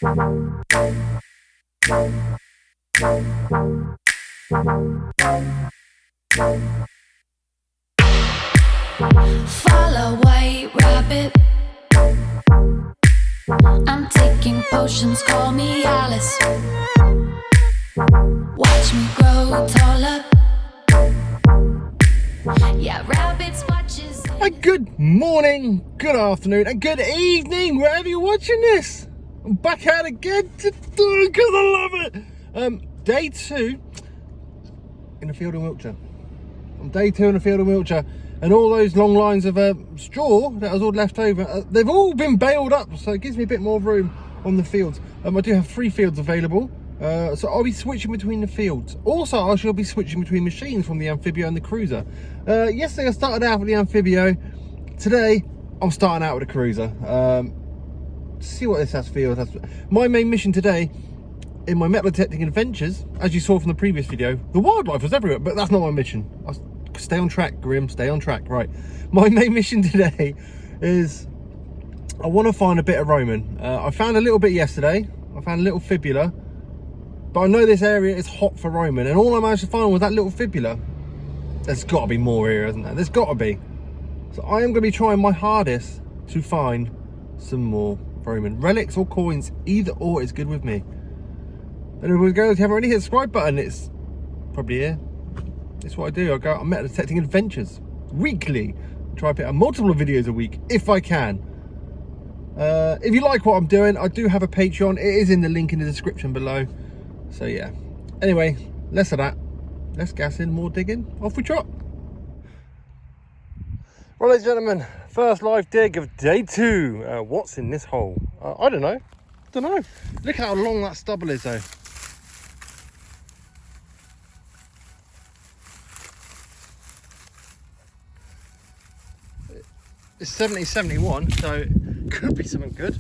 Follow white rabbit. I'm taking potions, call me Alice. Watch me grow taller. Yeah, rabbits watches. Good morning, good afternoon, and good evening, wherever you're watching this. I'm back out again today because I love it. Day 2 in the field in Wiltshire. On day 2 in the field in Wiltshire, and all those long lines of straw that was all left over, they've all been baled up, so it gives me a bit more room on the fields. I do have 3 fields available, so I'll be switching between the fields. Also, I shall be switching between machines from the Amphibio and the Cruiser. Yesterday I started out with the Amphibio. Today I'm starting out with the Cruiser. See what this has feels. My main mission today in my metal detecting adventures, as you saw from the previous video, the wildlife was everywhere, but that's not my mission. Stay on track, Grim, stay on track. Right, my main mission today is I want to find a bit of Roman. I found a little bit yesterday. I found a little fibula, but I know this area is hot for Roman, and all I managed to find was that little fibula. There's got to be more here, isn't there? There's got to be. So I am going to be trying my hardest to find some more Roman. Relics or coins, either or is good with me. And if we go, if you haven't already hit the subscribe button, it's probably here. It's what I do. I go out on metal detecting adventures weekly. Try to put out multiple videos a week if I can. If you like what I'm doing, I do have a Patreon. It is in the link in the description below. So yeah. Anyway, less of that. Less gassing, more digging. Off we trot. Right, ladies and gentlemen, first live dig of day 2. What's in this hole? I don't know. Look how long that stubble is though. It's 7071, so it could be something good.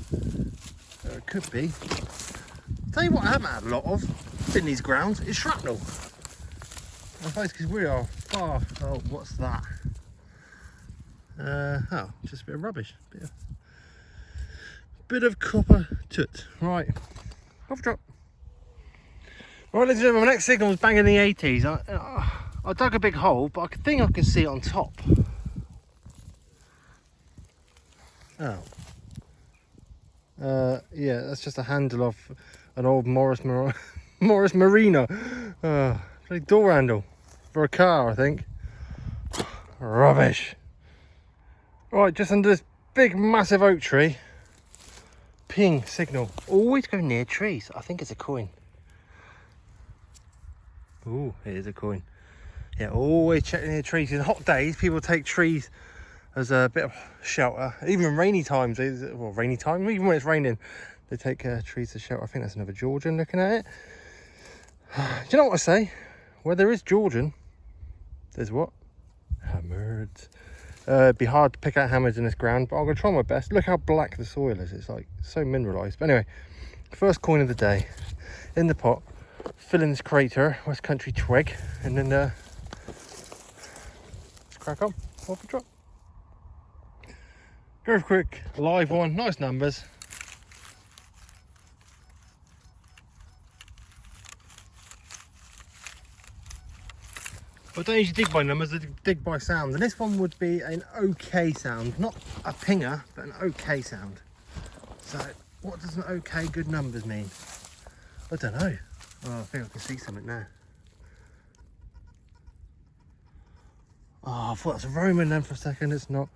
It could be. Tell you what I haven't had a lot of in these grounds is shrapnel. I suppose because we are far. Oh, what's that? Oh, just a bit of rubbish. Bit of copper toot. Right, off drop. Right, ladies and gentlemen, my next signal was banging the 80s. I dug a big hole, but I think I can see it on top. Oh. Yeah, that's just a handle off an old Morris Marina. Bloody door handle for a car, I think. Rubbish. Right, just under this big, massive oak tree. Ping signal. Always go near trees. I think it's a coin. Ooh, it is a coin. Yeah, always check near trees. In hot days, people take trees as a bit of shelter. Even rainy times, well, rainy time, even when it's raining, they take trees as shelter. I think that's another Georgian looking at it. Do you know what I say? Where there is Georgian, there's what? Hammered. It'd be hard to pick out hammers in this ground, but I'm going to try my best. Look how black the soil is. It's like so mineralised. But anyway, first coin of the day in the pot. Filling this crater, West Country twig, and then let's crack on. Off the drop. Go for a quick live one. Nice numbers. I don't usually dig by numbers, I dig by sound, and this one would be an okay sound, not a pinger, but an okay sound. So, what does an okay good numbers mean? I don't know. Oh, I think I can see something now. Oh, I thought it was a Roman then for a second. It's not.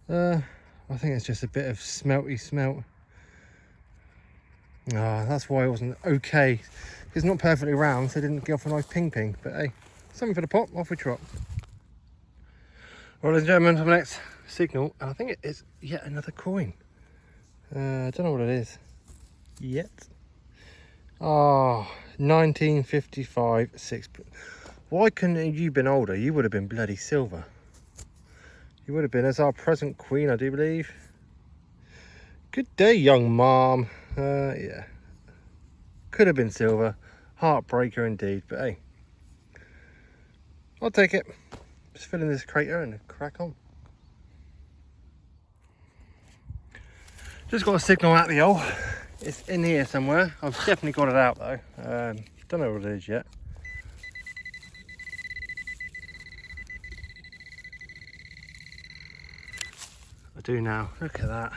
I think it's just a bit of smelty smelt. Ah, that's why it wasn't okay. It's not perfectly round, so it didn't give off a nice ping. But hey, something for the pot, off we trot. Well, ladies and gentlemen, for the next signal, I think it is yet another coin. I don't know what it is yet. Oh, 1955 6. Why couldn't you been older? You would have been bloody silver. You would have been as our present queen, I do believe. Good day, young mom. Yeah. Could have been silver. Heartbreaker indeed, but hey. I'll take it. Just fill in this crater and crack on. Just got a signal out the hole. It's in here somewhere. I've definitely got it out though. Don't know what it is yet. I do now. Look at that.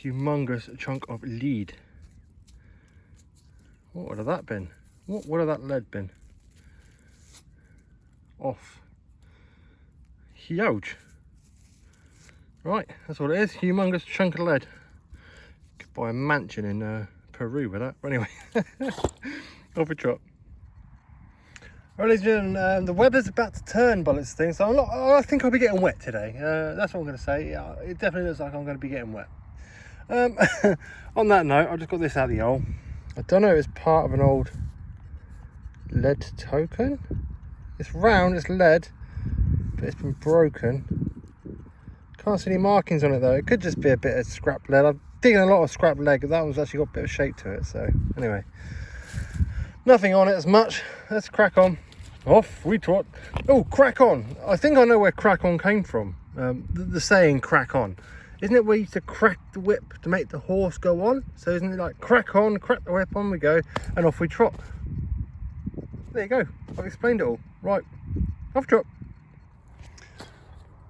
Humongous chunk of lead. What would have that been? What would have that lead been? Off. Huge. Right, that's what it is. Humongous chunk of lead. Could buy a mansion in Peru with that. But anyway, off we trot. Right, ladies and gentlemen, the weather's about to turn by this thing, so I think I'll be getting wet today. That's what I'm going to say. Yeah, it definitely looks like I'm going to be getting wet. On that note, I just got this out of the hole. I don't know if it's part of an old lead token. It's round, it's lead, but it's been broken. Can't see any markings on it though. It could just be a bit of scrap lead. I'm digging a lot of scrap lead, but that one's actually got a bit of shape to it. So anyway, nothing on it as much. Let's crack on. Off we trot. Oh, crack on. I think I know where crack on came from. The saying crack on. Isn't it where you used to crack the whip to make the horse go on? So isn't it like crack on, crack the whip, on we go, and off we trot. There you go. I've explained it all. Right, off trot.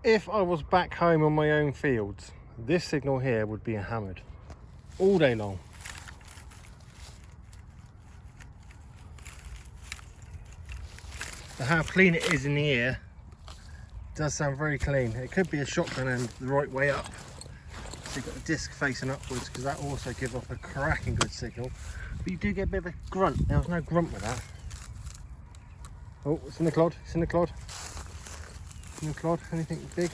If I was back home on my own fields, this signal here would be hammered all day long. But how clean it is in the air does sound very clean. It could be a shotgun end the right way up. So you've got the disc facing upwards, because that also gives off a cracking good signal. But you do get a bit of a grunt. There was no grunt with that. Oh, it's in the clod, it's in the clod. In the clod, anything big?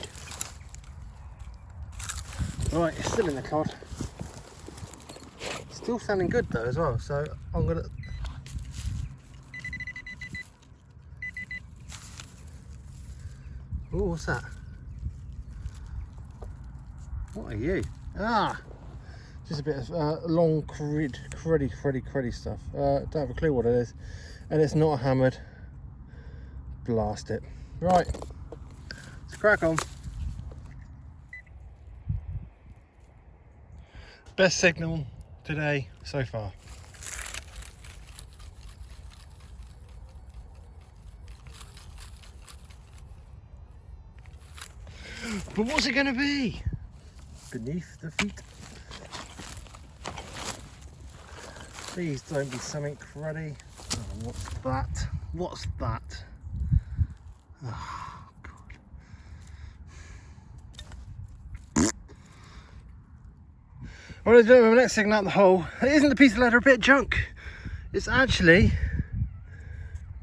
Right, it's still in the clod. Still sounding good though as well, so I'm gonna... Oh, what's that? What are you? Ah! Just a bit of long cruddy stuff. Don't have a clue what it is. And it's not hammered. Blast it. Right. Let's crack on. Best signal today so far. But what's it going to be? Beneath the feet. Please don't be something cruddy. Oh, what's that? What's that? Oh, God. Well, ladies and gentlemen, my next signal out the hole. It isn't a piece of leather, a bit of junk. It's actually,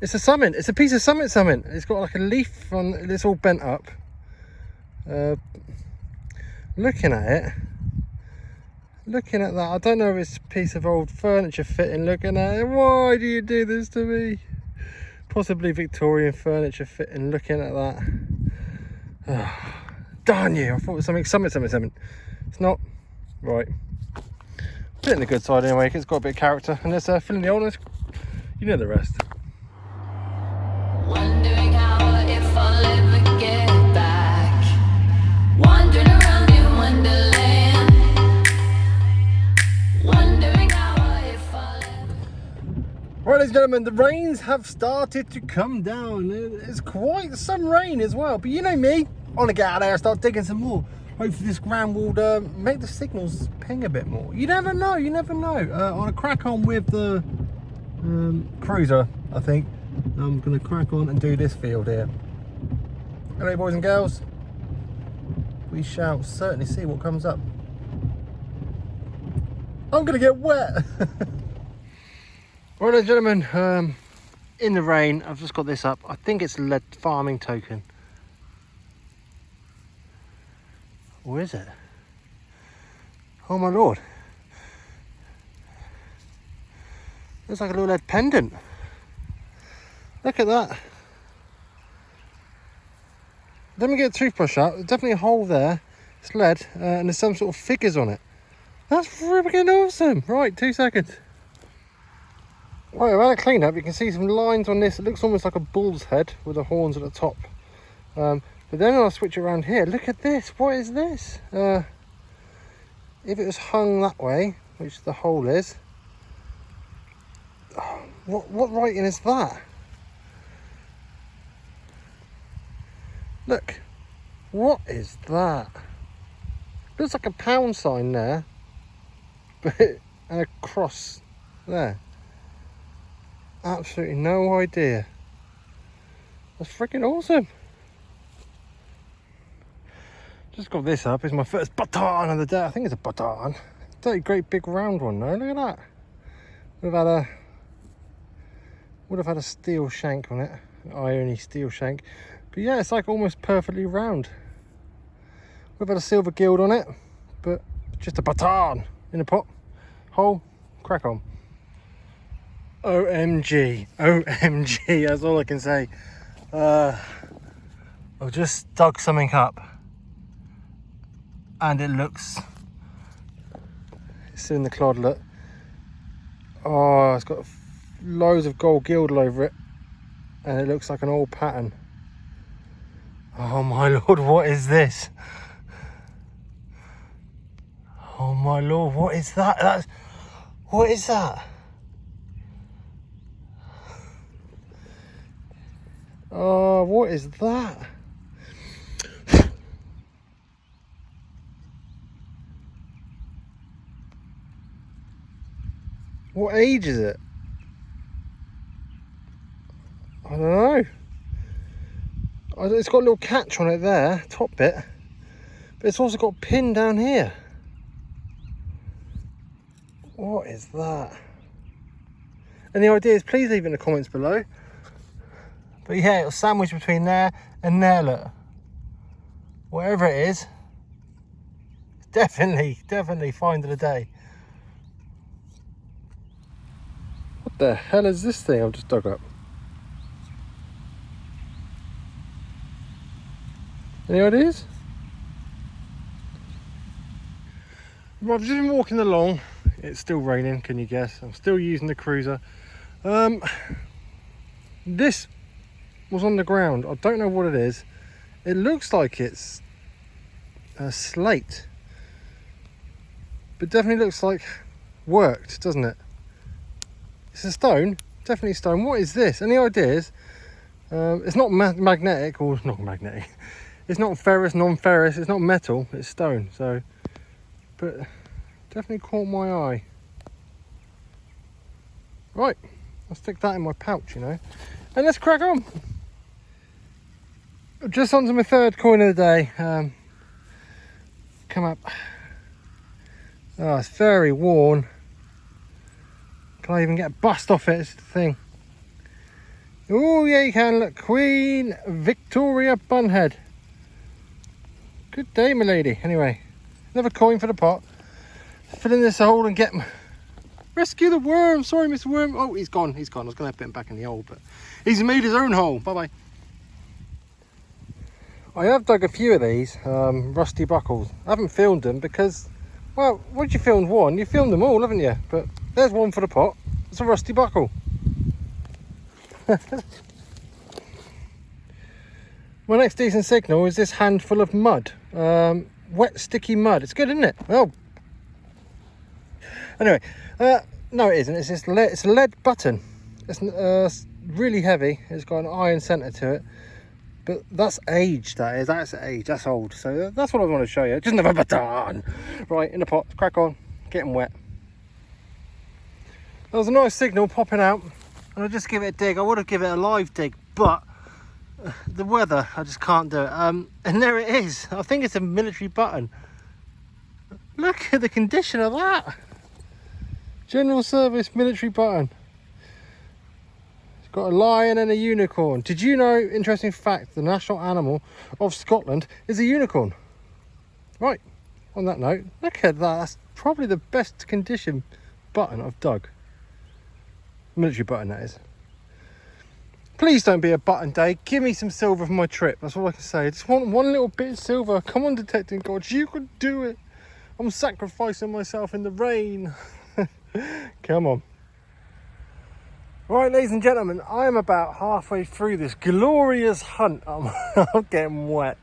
it's a summit. It's a piece of summit. It's got like a leaf on, it's all bent up. Looking at it, looking at that, I don't know if it's a piece of old furniture fitting. Looking at it, why do you do this to me? Possibly Victorian furniture fitting. Looking at that, oh, darn you! I thought it was something. It's not. Right. Put it in the good side anyway, 'cause it's got a bit of character. And let's fill in the oldness. You know the rest. Wondering how if I'll ever get back. Wandering around in Wonderland. Wondering how if I'll ever... Right, ladies and gentlemen, the rains have started to come down. It's quite some rain as well. But you know me, I want to get out there and start digging some more. Hopefully this ground will make the signals ping a bit more. You never know, you never know. I'm going to crack on with the cruiser, I think. I'm going to crack on and do this field here. Hello, boys and girls. We shall certainly see what comes up. I'm going to get wet. Right, ladies and gentlemen, in the rain, I've just got this up. I think it's a lead farming token. Or is it? Oh my lord. Looks like a little lead pendant. Look at that. Let me get a toothbrush out. There's definitely a hole there. It's lead, and there's some sort of figures on it. That's freaking awesome. Right, 2 seconds. Right, I've had a clean up. You can see some lines on this. It looks almost like a bull's head with the horns at the top. But then when I switch around here, look at this. What is this? if it was hung that way, which the hole is, oh, what writing is that? Look, what is that? Looks like a pound sign there, but and a cross there. Absolutely no idea. That's freaking awesome. Just got this up. It's my first baton of the day. I think it's a baton. It's a great big round one though. Look at that. Would have had a steel shank on it, irony steel shank. But yeah, it's like almost perfectly round. We've had a silver gild on it, but just a baton in a pot. Hole, crack on. OMG, OMG, that's all I can say. I've just dug something up and it looks, it's in the clod, look. Oh, it's got loads of gold gilded over it and it looks like an old pattern. Oh my lord, what is this? Oh my lord, what is that? What is that? Oh, what is that? What age is it? I don't know. It's got a little catch on it there, top bit, but it's also got a pin down here. What is that? Any ideas, please leave it in the comments below. But yeah, it was sandwiched between there and there, look. Whatever it is, definitely find of the day. What the hell is this thing I've just dug up? Any ideas? Well, I've just been walking along. It's still raining, can you guess? I'm still using the cruiser. This was on the ground. I don't know what it is. It looks like it's a slate, but definitely looks like worked, doesn't it? It's a stone, definitely stone. What is this? Any ideas? It's not magnetic, or not magnetic. It's not ferrous, non-ferrous. It's not metal. It's stone. So, but definitely caught my eye. Right, I'll stick that in my pouch, you know, and let's crack on. Just onto my third coin of the day. Come up. Oh, it's very worn. Can I even get a bust off it? It's the thing. Oh yeah, you can. Look, Queen Victoria Bunhead. Good day, my lady. Anyway, another coin for the pot. Fill in this hole and get rescue the worm. Sorry, Mr. Worm. Oh, he's gone. He's gone. I was going to put him back in the hole, but he's made his own hole. Bye bye. I have dug a few of these rusty buckles. I haven't filmed them because, well, once you filmed one, you filmed them all, haven't you? But there's one for the pot. It's a rusty buckle. My next decent signal is this handful of mud. Wet, sticky mud. It's good, isn't it? Oh. Anyway, no, it isn't. It's a lead button. It's really heavy. It's got an iron centre to it. But that's age, that is. That's age. That's old. So that's what I want to show you. Just another baton. Right, in the pot. Crack on. Getting wet. There was a nice signal popping out. And I'll just give it a dig. I would have given it a live dig, but the weather, I just can't do it. And there it is. I think it's a military button. Look at the condition of that. General service military button. It's got a lion and a unicorn. Did you know, interesting fact, the national animal of Scotland is a unicorn? Right, on that note, look at that. That's probably the best condition button I've dug. Military button, that is. Please don't be a button day. Give me some silver for my trip. That's all I can say. I just want one little bit of silver. Come on, detecting gods. You can do it. I'm sacrificing myself in the rain. Come on. Right, ladies and gentlemen, I am about halfway through this glorious hunt. I'm getting wet.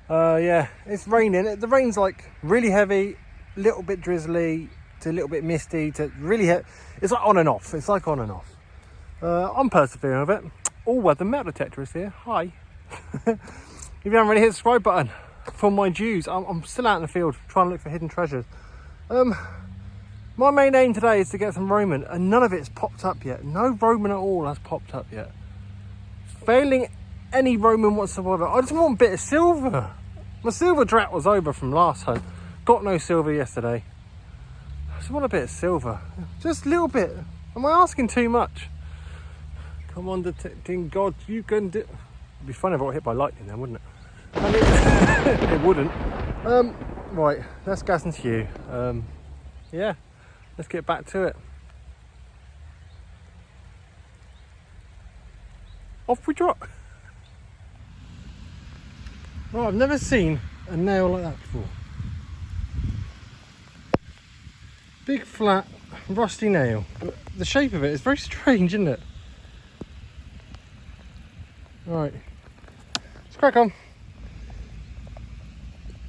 Yeah, it's raining. The rain's like really heavy little bit drizzly to a little bit misty to really hit. It's like on and off. It's like on and off. I'm persevering with it. All weather metal detector is here. Hi. If you haven't already hit the subscribe button for my dues, I'm still out in the field trying to look for hidden treasures. My main aim today is to get some Roman, and none of it's popped up yet. No Roman at all has popped up yet. Failing any Roman whatsoever. I just want a bit of silver. My silver drought was over from last hunt. Got no silver yesterday. I just want a bit of silver. Just a little bit. Am I asking too much? Come on, detecting God, you can do... It'd be funny if I got hit by lightning then, wouldn't it? I mean, it wouldn't. Right, let's gas into you. Yeah, let's get back to it. Off we drop. Right, I've never seen a nail like that before. Big, flat, rusty nail. But the shape of it is very strange, isn't it? Right, let's crack on.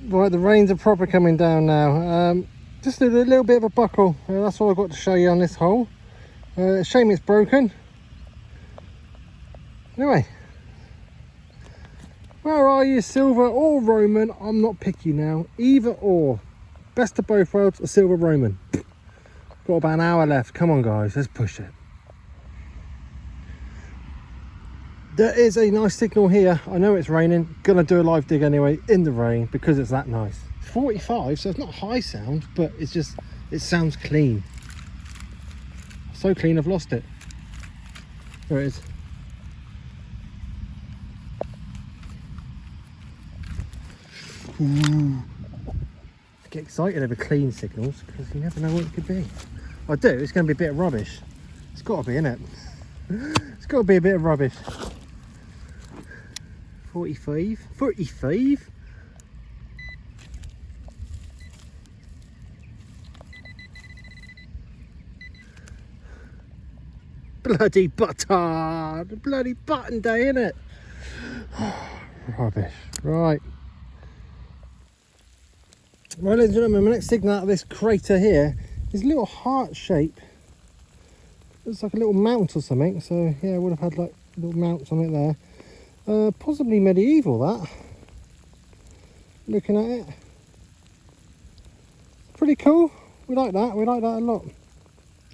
Right, the rains are proper coming down now. Just a little bit of a buckle. That's all I've got to show you on this hole. Shame it's broken. Anyway, where are you, silver or Roman? I'm not picky now. Either or. Best of both worlds, a silver Roman. Got about an hour left. Come on, guys, let's push it. There is a nice signal here. I know it's raining. Gonna do a live dig anyway in the rain because it's that nice. 45, so it's not high sound, but it's just, it sounds clean. So clean I've lost it. There it is. Ooh. I get excited over clean signals because you never know what it could be. I do, it's going to be a bit of rubbish. It's got to be, innit? It's got to be a bit of rubbish. 45, 45. Bloody button, bloody button day, innit? Rubbish. Right. Right, ladies and gentlemen, my next signal out of this crater here is a little heart shape. Looks like a little mount or something. So yeah, I would have had like a little mount on it there. Possibly medieval, that. Looking at it. Pretty cool. We like that. We like that a lot.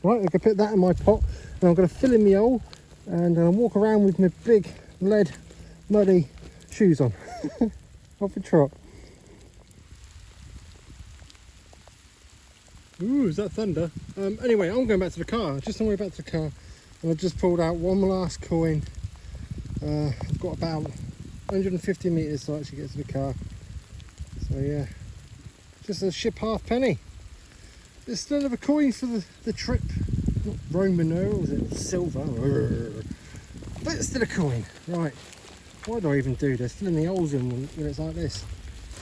Right, I can put that in my pot. And I'm going to fill in the hole and walk around with my big lead muddy shoes on. Off a trot. Ooh, is that thunder? Anyway, I'm going back to the car. Just on the way back to the car. And I've just pulled out one last coin. I've got about 150 metres to actually get to the car. So yeah, just a ship half penny. There's still another coin for the trip. Not Roman, no, was it silver? But it's still a coin. Right, why do I even do this? Filling the holes in when it's like this.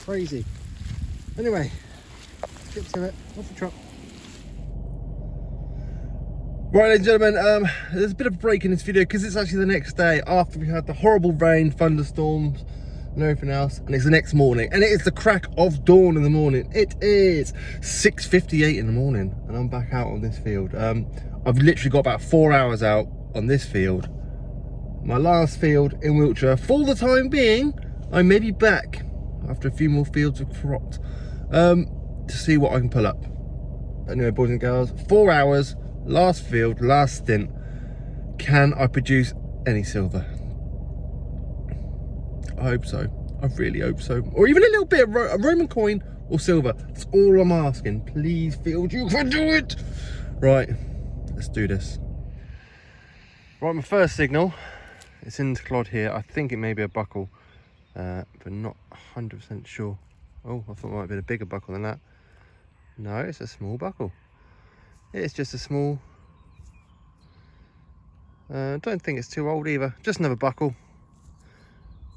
Crazy. Anyway, let's get to it. Off the truck. Right, ladies and gentlemen, there's a bit of a break in this video because it's actually the next day after we had the horrible rain, thunderstorms and everything else, and it's the next morning and it is the crack of dawn in the morning. It is 6:58 in the morning and I'm back out on this field. I've literally got about 4 hours out on this field. My last field in Wiltshire. For the time being, I may be back after a few more fields are cropped to see what I can pull up. Anyway, boys and girls, 4 hours. Last field, last stint. Can I produce any silver? I hope so. I really hope so. Or even a little bit of a Roman coin or silver. That's all I'm asking. Please, field, you can do it. Right, let's do this. Right, my first signal. It's in the clod here. I think it may be a buckle, but not 100% sure. Oh, I thought it might have been a bigger buckle than that. No, it's a small buckle. It's just a small, don't think it's too old either, just another buckle.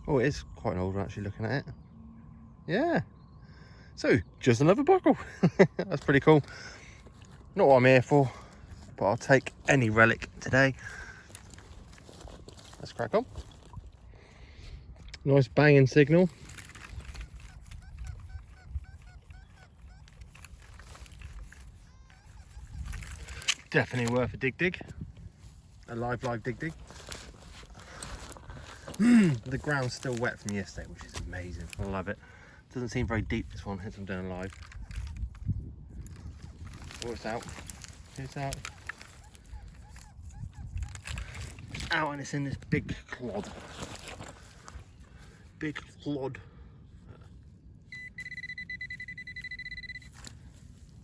Oh, it is quite an old one actually looking at it. Yeah, so just another buckle. That's pretty cool. Not what I'm here for, but I'll take any relic today. Let's crack on. Nice banging signal. Definitely worth a dig. A live dig. The ground's still wet from yesterday, which is amazing. I love it. Doesn't seem very deep, this one, hence I'm doing live. Oh, it's out. It's out. Out, and it's in this big clod. Big clod.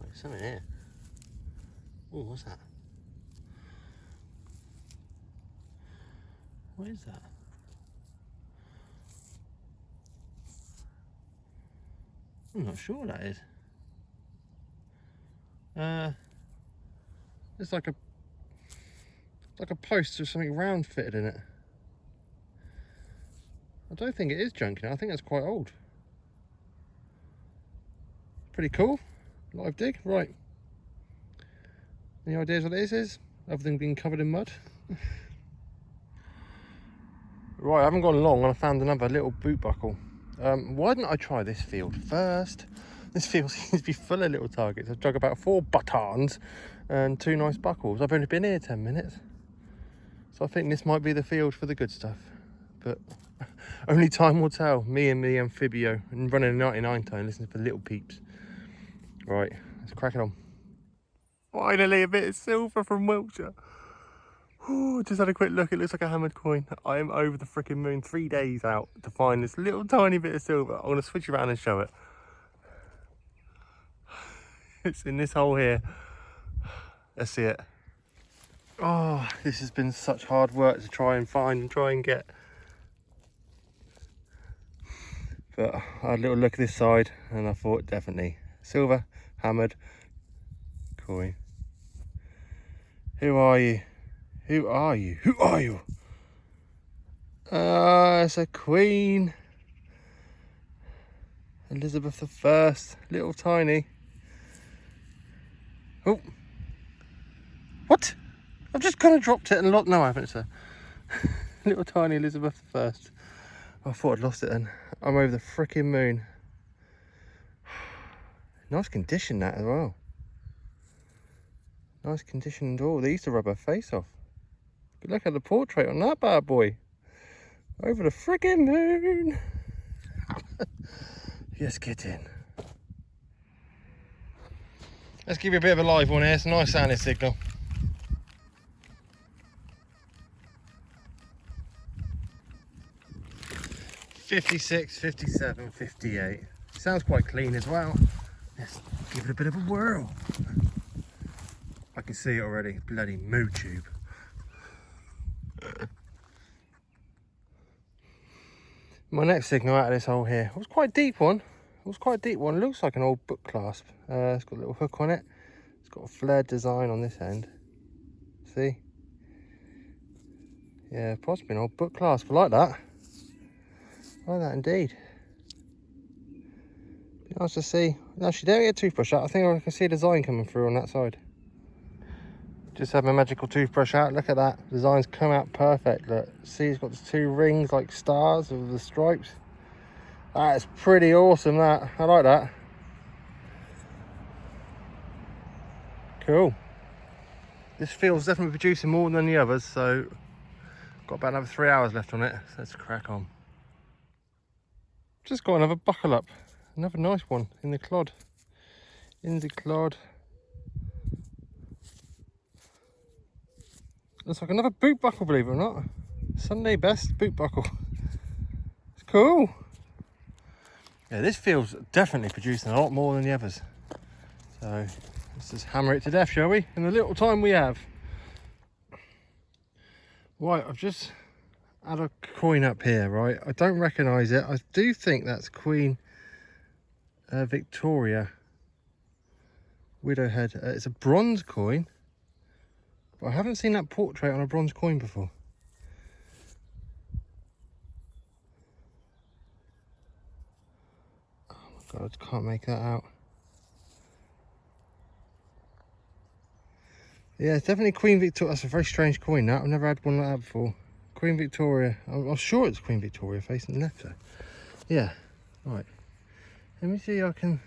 There's something here. Oh, what's that? What is that? I'm not sure what that is. It's like a post with something round fitted in it. I don't think it is junk now. I think that's quite old. Pretty cool. Live dig, right. Any ideas what this is? Other than being covered in mud? Right, I haven't gone long and I found another little boot buckle. Why didn't I try this field first? This field seems to be full of little targets. I've dug about 4 buttons and 2 nice buckles. I've only been here 10 minutes. So I think this might be the field for the good stuff. But only time will tell. Me and the Amphibio and running a 99 tone, listening for little peeps. Right, let's crack it on. Finally a bit of silver from Wiltshire. Ooh, just had a quick look, it looks like a hammered coin. I am over the freaking moon, 3 days out to find this little tiny bit of silver. I'm going to switch around and show it. It's in this hole here. Let's see it. Oh, this has been such hard work to try and find and try and get. But I had a little look at this side and I thought definitely silver, hammered coin. Who are you? Who are you? Who are you? It's a Queen Elizabeth I, little tiny. Oh, what? I've just kind of dropped it and lost. No, I haven't, sir. Little tiny Elizabeth I. I thought I'd lost it then. I'm over the freaking moon. Nice condition that as well. Nice condition and all. They used to rub her face off. But look at the portrait on that bad boy. Over the freaking moon. Just get in. Let's give you a bit of a live one here. It's a nice sounding signal. "56, 57, 58. Sounds quite clean as well. Let's give it a bit of a whirl. I can see it already. Bloody moo tube. My next signal out of this hole here. It was quite a deep one. It looks like an old book clasp. It's got a little hook on it. It's got a flared design on this end. See? Yeah, possibly an old book clasp. I like that. I like that indeed. Be nice to see. No, she didn't get a toothbrush out. I think I can see a design coming through on that side. Just had my magical toothbrush out. Look at that. Design's come out perfect. Look. See, it's got the 2 rings like stars with the stripes. That is pretty awesome, that. I like that. Cool. This field's definitely producing more than the others, so got about another 3 hours left on it. So let's crack on. Just got another buckle up. Another nice one in the clod. In the clod. Looks like another boot buckle, believe it or not. Sunday best boot buckle. It's cool. Yeah, this field's definitely producing a lot more than the others. So let's just hammer it to death, shall we? In the little time we have. Right, I've just had a coin up here, right? I don't recognise it. I do think that's Queen Victoria Widowhead. It's a bronze coin. But I haven't seen that portrait on a bronze coin before. Oh my god, I can't make that out. Yeah, it's definitely Queen Victoria. That's a very strange coin, that. I've never had one like that before. Queen Victoria. I'm sure it's Queen Victoria facing left there. Yeah, right. Let me see if I can...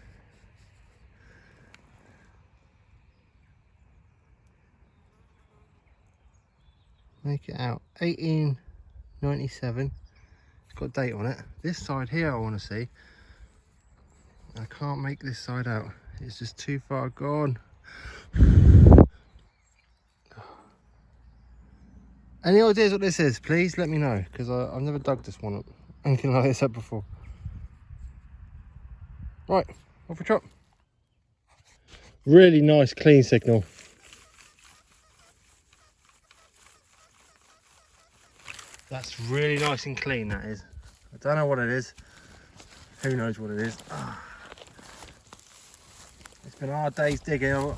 make it out. 1897. It's got a date on it. This side here I want to see. I can't make this side out. It's just too far gone. Any ideas what this is? Please let me know, because I've never dug this one up, anything like this up before. Right, off we trot. Really nice clean signal. That's really nice and clean, that is. I don't know what it is. Who knows what it is. Ah. It's been a hard day's digging.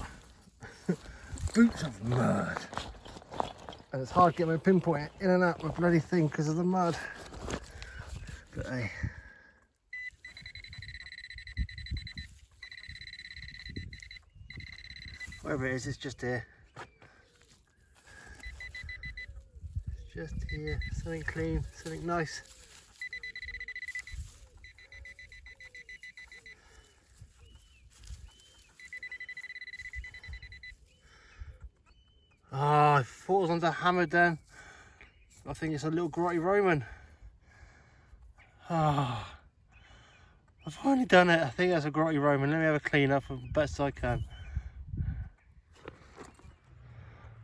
Boots of mud. And it's hard getting my pinpoint in and out my bloody thing because of the mud. But hey. Whatever it is, it's just here. It's just here. Something clean, something nice. Ah, it falls onto hammered then. I think it's a little grotty Roman. Ah, I've finally done it. I think that's a grotty Roman. Let me have a clean up as best I can.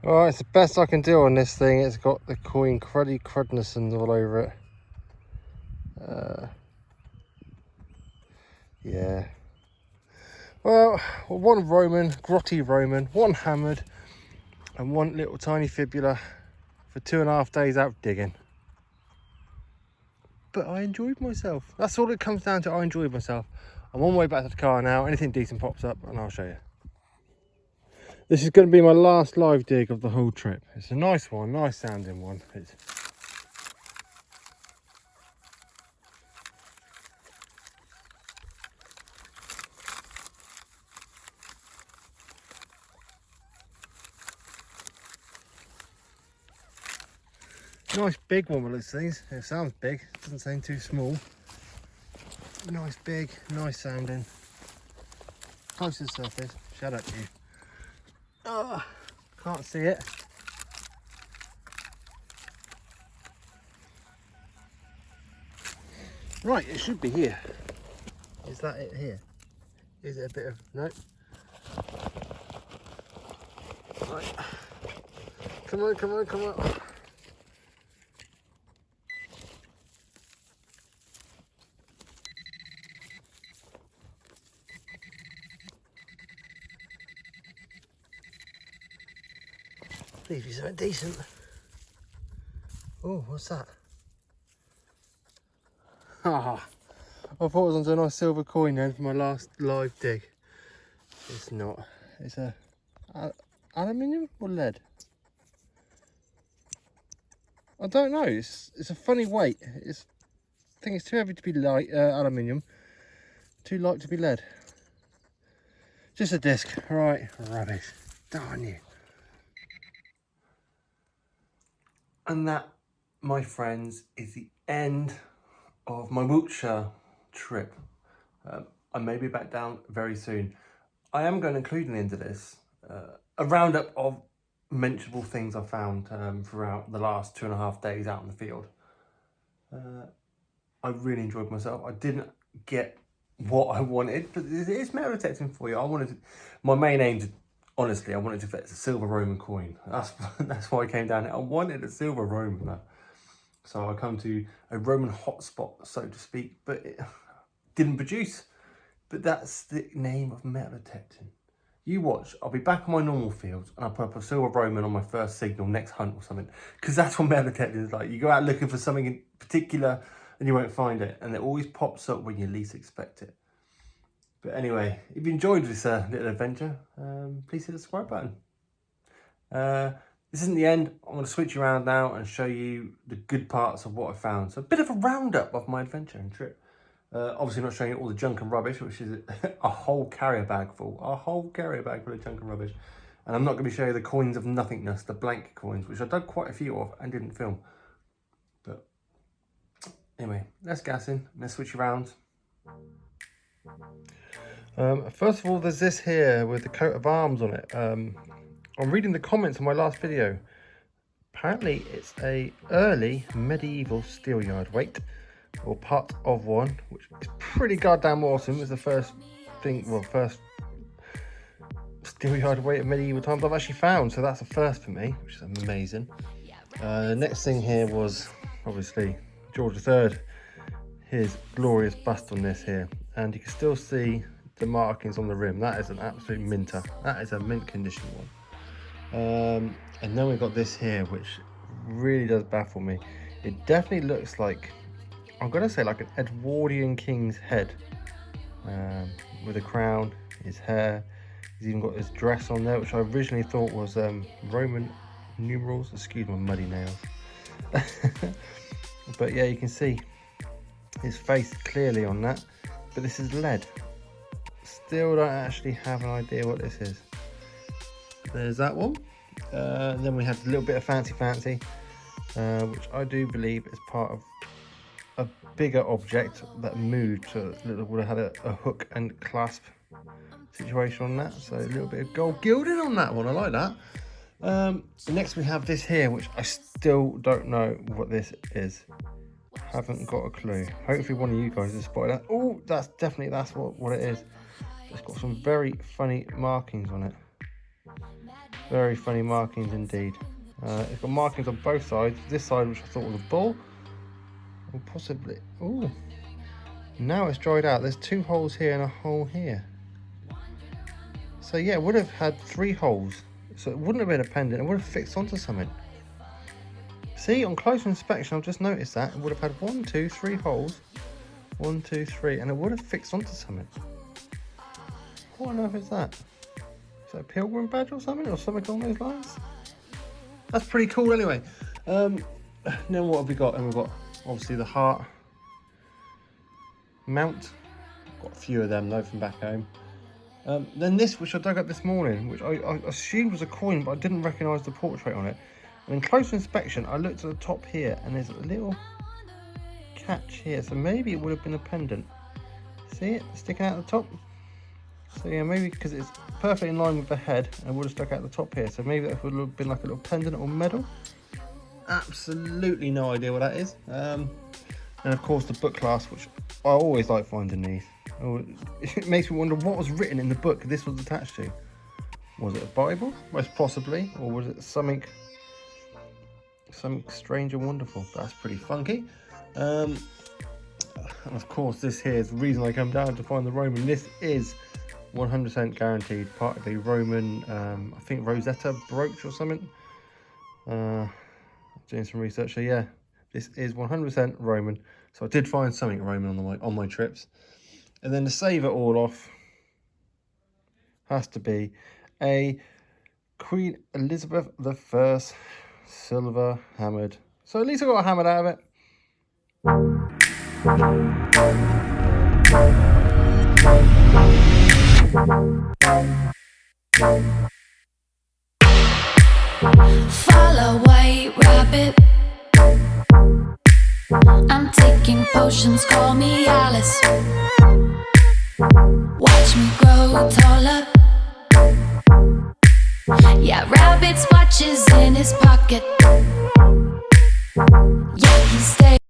Alright, it's the best I can do on this thing. It's got the coin crudnescence all over it. Yeah. Well, one Roman, grotty Roman, one hammered, and one little tiny fibula for 2.5 days out digging. But I enjoyed myself. That's all it comes down to. I enjoyed myself. I'm on my way back to the car now. Anything decent pops up and I'll show you. This is going to be my last live dig of the whole trip. It's a nice one, nice sounding one. It's... Nice big one with those things. It sounds big, it doesn't sound too small. Nice big, nice sounding. Close to the surface. Shout out to you. Oh, can't see it. Right, it should be here. Is that it here? Is it a bit of... No. Right. Come on, come on, come on. Please be something decent. Oh, what's that? Ah, I thought it was onto a nice silver coin then for my last live dig. It's not. It's a aluminium or lead? I don't know. It's a funny weight. I think it's too heavy to be light aluminium, too light to be lead. Just a disc. Right, rubbish. Darn you. And that, my friends, is the end of my Wiltshire trip. I may be back down very soon. I am going to include in the end of this a roundup of mentionable things I found throughout the last 2.5 days out in the field. I really enjoyed myself. I didn't get what I wanted, but it's metal detecting for you. My main aim, honestly, I wanted to get a silver Roman coin. That's why I came down here. I wanted a silver Roman. So I come to a Roman hotspot, so to speak, but it didn't produce. But that's the name of metal detecting. You watch, I'll be back on my normal fields and I'll put up a silver Roman on my first signal, next hunt or something. Because that's what metal detecting is like. You go out looking for something in particular and you won't find it. And it always pops up when you least expect it. But anyway, if you enjoyed this little adventure, please hit the subscribe button. This isn't the end. I'm going to switch around now and show you the good parts of what I found. So a bit of a roundup of my adventure and trip. Obviously not showing you all the junk and rubbish, which is a whole carrier bag full. A whole carrier bag full of junk and rubbish. And I'm not going to be showing you the coins of nothingness, the blank coins, which I dug quite a few of and didn't film. But anyway, let's gas in. Let's switch around. First of all, there's this here with the coat of arms on it. I'm reading the comments on my last video. Apparently it's a early medieval steelyard weight, or part of one, which is pretty goddamn awesome. It was the first steelyard weight of medieval times I've actually found, so that's a first for me, which is amazing. The next thing here was obviously George III, his glorious bust on this here, and you can still see the markings on the rim. That is an absolute minter. That is a mint condition one. And then we've got this here, which really does baffle me. It definitely looks like, I'm gonna say, like an Edwardian king's head, with a crown, his hair. He's even got his dress on there, which I originally thought was Roman numerals. Excuse my muddy nails. But yeah, you can see his face clearly on that. But this is lead. Still don't actually have an idea what this is. There's that one. Then we have a little bit of fancy, which I do believe is part of a bigger object that moved, so it would have had a hook and clasp situation on that. So a little bit of gold gilded on that one. I like that. Next we have this here, which I still don't know what this is. Haven't got a clue. Hopefully one of you guys has spotted that. Oh, that's what it is. It's got some very funny markings on it. Very funny markings indeed. It's got markings on both sides. This side, which I thought was a bull, or possibly. Oh, now it's dried out. There's 2 holes here and a hole here. So yeah, it would have had 3 holes. So it wouldn't have been a pendant. It would have fixed onto something. See, on closer inspection, I've just noticed that it would have had 1, 2, 3 holes. 1, 2, 3, and it would have fixed onto something. What on earth is that? Is that a pilgrim badge or something along those lines? That's pretty cool anyway. Then what have we got? And we've got obviously the heart mount. Got a few of them though from back home. Then this, which I dug up this morning, which I assumed was a coin, but I didn't recognise the portrait on it. And in close inspection, I looked at the top here, and there's a little catch here, so maybe it would have been a pendant. See it sticking out the top? So yeah, maybe because it's perfectly in line with the head, and would have stuck out the top here. So maybe that would have been like a little pendant or medal. Absolutely no idea what that is. And of course the book clasp, which I always like finding these. It makes me wonder what was written in the book this was attached to. Was it a Bible? Most possibly. Or was it something strange and wonderful? That's pretty funky. And of course this here is the reason I come down to find the Roman. This is 100% guaranteed part of a Roman, I think Rosetta brooch or something. Doing some research, so yeah, this is 100% Roman. So I did find something Roman on my trips. And then to save it all off, has to be a Queen Elizabeth I silver hammered. So at least I got a hammered out of it. Follow white rabbit. I'm taking potions, call me Alice. Watch me grow taller. Yeah, rabbit's watches in his pocket.